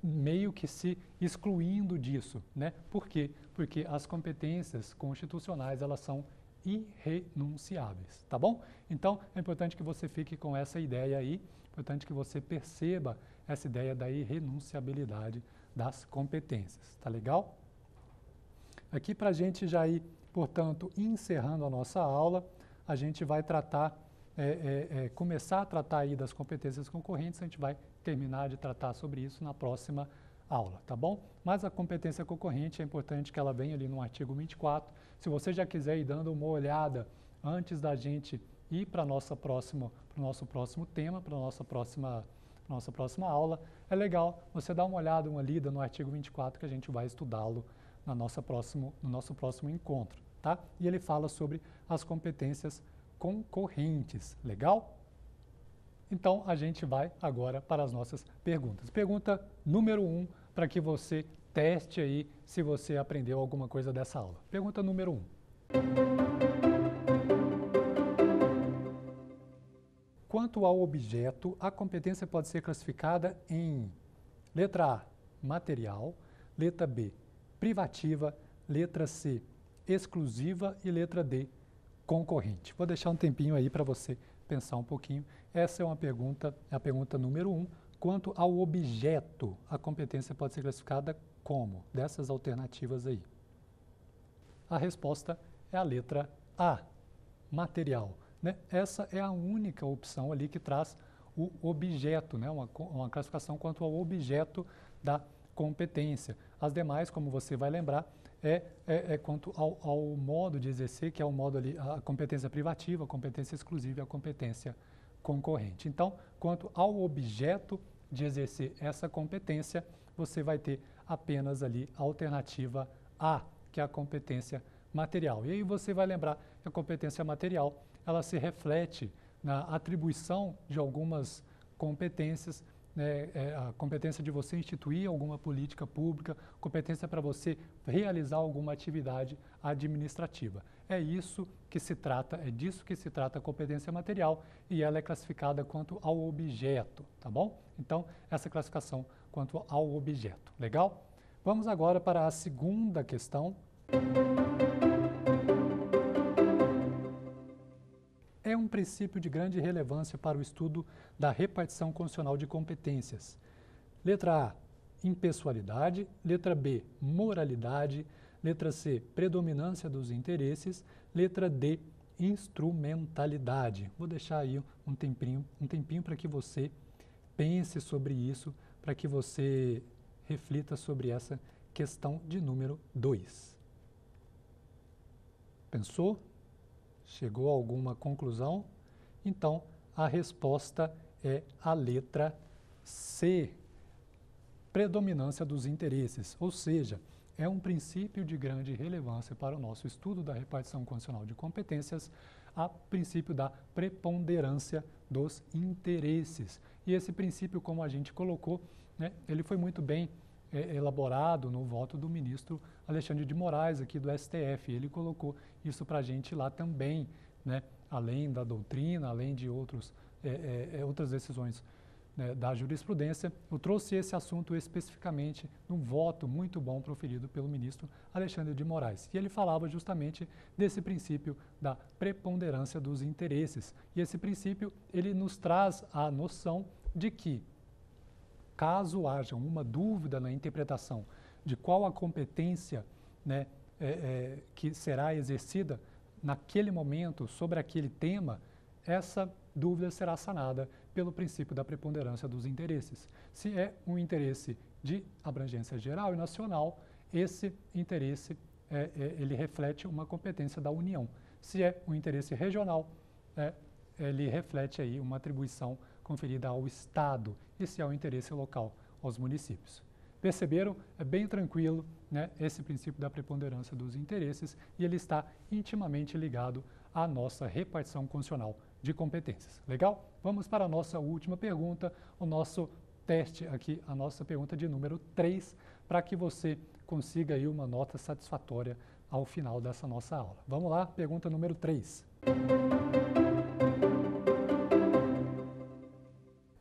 meio que se excluindo disso, né? Por quê? Porque as competências constitucionais, elas são irrenunciáveis, tá bom? Então, é importante que você fique com essa ideia aí, é importante que você perceba essa ideia da irrenunciabilidade das competências, tá legal? Aqui para a gente já ir, portanto, encerrando a nossa aula, a gente vai tratar, começar a tratar aí das competências concorrentes, a gente vai terminar de tratar sobre isso na próxima aula, tá bom? Mas a competência concorrente é importante que ela venha ali no artigo 24. Se você já quiser ir dando uma olhada antes da gente ir para o nosso próximo tema, para a nossa próxima aula, é legal você dar uma olhada, uma lida no artigo 24, que a gente vai estudá-lo no nosso próximo encontro, tá? E ele fala sobre as competências concorrentes, legal? Então, a gente vai agora para as nossas perguntas. Pergunta número 1, para que você teste aí se você aprendeu alguma coisa dessa aula. Pergunta número 1. Quanto ao objeto, a competência pode ser classificada em letra A, material, letra B, privativa, letra C, exclusiva e letra D, concorrente. Vou deixar um tempinho aí para você pensar um pouquinho. Essa é a pergunta número 1. Quanto ao objeto, a competência pode ser classificada como? Dessas alternativas aí. A resposta é a letra A, material, né? Essa é a única opção ali que traz o objeto, né? Uma classificação quanto ao objeto da competência. As demais, como você vai lembrar, quanto ao modo de exercer, que é o modo ali, a competência privativa, a competência exclusiva e a competência concorrente. Então, quanto ao objeto de exercer essa competência, você vai ter apenas ali a alternativa A, que é a competência material. E aí você vai lembrar que a competência material, ela se reflete na atribuição de algumas competências, né, a competência de você instituir alguma política pública, competência para você realizar alguma atividade administrativa. É isso que se trata, é disso que se trata a competência material e ela é classificada quanto ao objeto, tá bom? Então, essa classificação quanto ao objeto, legal? Vamos agora para a segunda questão, É um princípio de grande relevância para o estudo da repartição constitucional de competências. Letra A, impessoalidade. Letra B, moralidade. Letra C, predominância dos interesses. Letra D, instrumentalidade. Vou deixar aí um tempinho para que você pense sobre isso, para que você reflita sobre essa questão de número 2. Pensou? Chegou a alguma conclusão? Então, a resposta é a letra C, predominância dos interesses, ou seja, é um princípio de grande relevância para o nosso estudo da repartição constitucional de competências, a princípio da preponderância dos interesses. E esse princípio, como a gente colocou, né, ele foi muito bem elaborado no voto do ministro Alexandre de Moraes, aqui do STF. Ele colocou isso para a gente lá também, né, além da doutrina, além de outras decisões, né, da jurisprudência. Eu trouxe esse assunto especificamente num voto muito bom proferido pelo ministro Alexandre de Moraes. E ele falava justamente desse princípio da preponderância dos interesses. E esse princípio, ele nos traz a noção de que, caso haja uma dúvida na interpretação de qual a competência, né, que será exercida naquele momento sobre aquele tema, essa dúvida será sanada pelo princípio da preponderância dos interesses. Se é um interesse de abrangência geral e nacional, esse interesse ele reflete uma competência da União. Se é um interesse regional, ele reflete aí uma atribuição conferida ao Estado, e se é um interesse local, aos municípios. Perceberam? É bem tranquilo, né, esse princípio da preponderância dos interesses, e ele está intimamente ligado à nossa repartição constitucional de competências. Legal? Vamos para a nossa última pergunta, o nosso teste aqui, a nossa pergunta de número 3, para que você consiga aí uma nota satisfatória ao final dessa nossa aula. Vamos lá, pergunta número 3.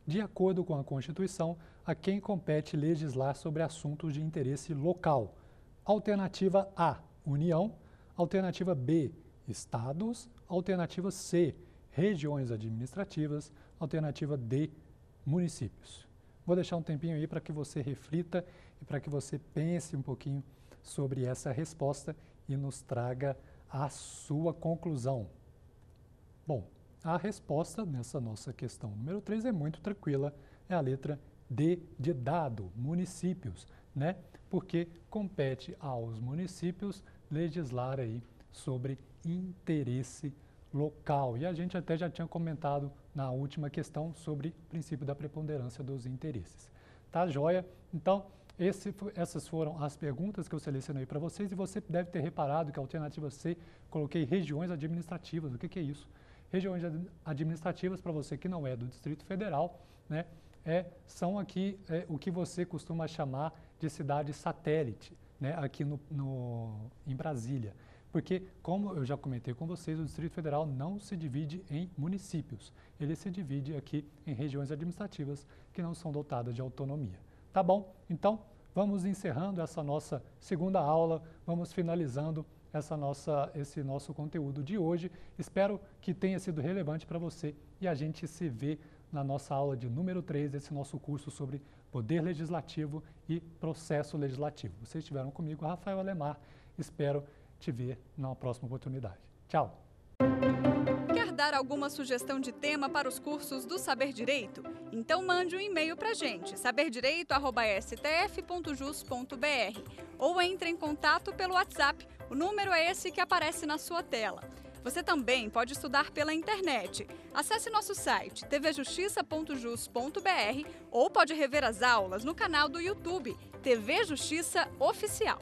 De acordo com a Constituição, a quem compete legislar sobre assuntos de interesse local? Alternativa A, União. Alternativa B, Estados. Alternativa C, regiões administrativas. Alternativa D, municípios. Vou deixar um tempinho aí para que você reflita e para que você pense um pouquinho sobre essa resposta e nos traga a sua conclusão. Bom, a resposta nessa nossa questão número 3 é muito tranquila, é a letra D de dado, municípios, né? Porque compete aos municípios legislar aí sobre interesse local. E a gente até já tinha comentado na última questão sobre o princípio da preponderância dos interesses. Tá, joia? Então, essas foram as perguntas que eu selecionei para vocês, e você deve ter reparado que a alternativa C, coloquei regiões administrativas. O que é isso? Regiões administrativas, para você que não é do Distrito Federal, né, são aqui o que você costuma chamar de cidade satélite, né, aqui em Brasília. Porque, como eu já comentei com vocês, o Distrito Federal não se divide em municípios. Ele se divide aqui em regiões administrativas que não são dotadas de autonomia. Tá bom? Então, vamos encerrando essa nossa segunda aula, vamos finalizando esse nosso conteúdo de hoje. Espero que tenha sido relevante para você, e a gente se vê na nossa aula de número 3 desse nosso curso sobre Poder Legislativo e Processo Legislativo. Vocês estiveram comigo, Rafael Alemar. Espero te ver na próxima oportunidade. Tchau! Quer dar alguma sugestão de tema para os cursos do Saber Direito? Então mande um e-mail para a gente, saberdireito@stf.jus.br, ou entre em contato pelo WhatsApp. O número é esse que aparece na sua tela. Você também pode estudar pela internet. Acesse nosso site tvjustiça.jus.br ou pode rever as aulas no canal do YouTube TV Justiça Oficial.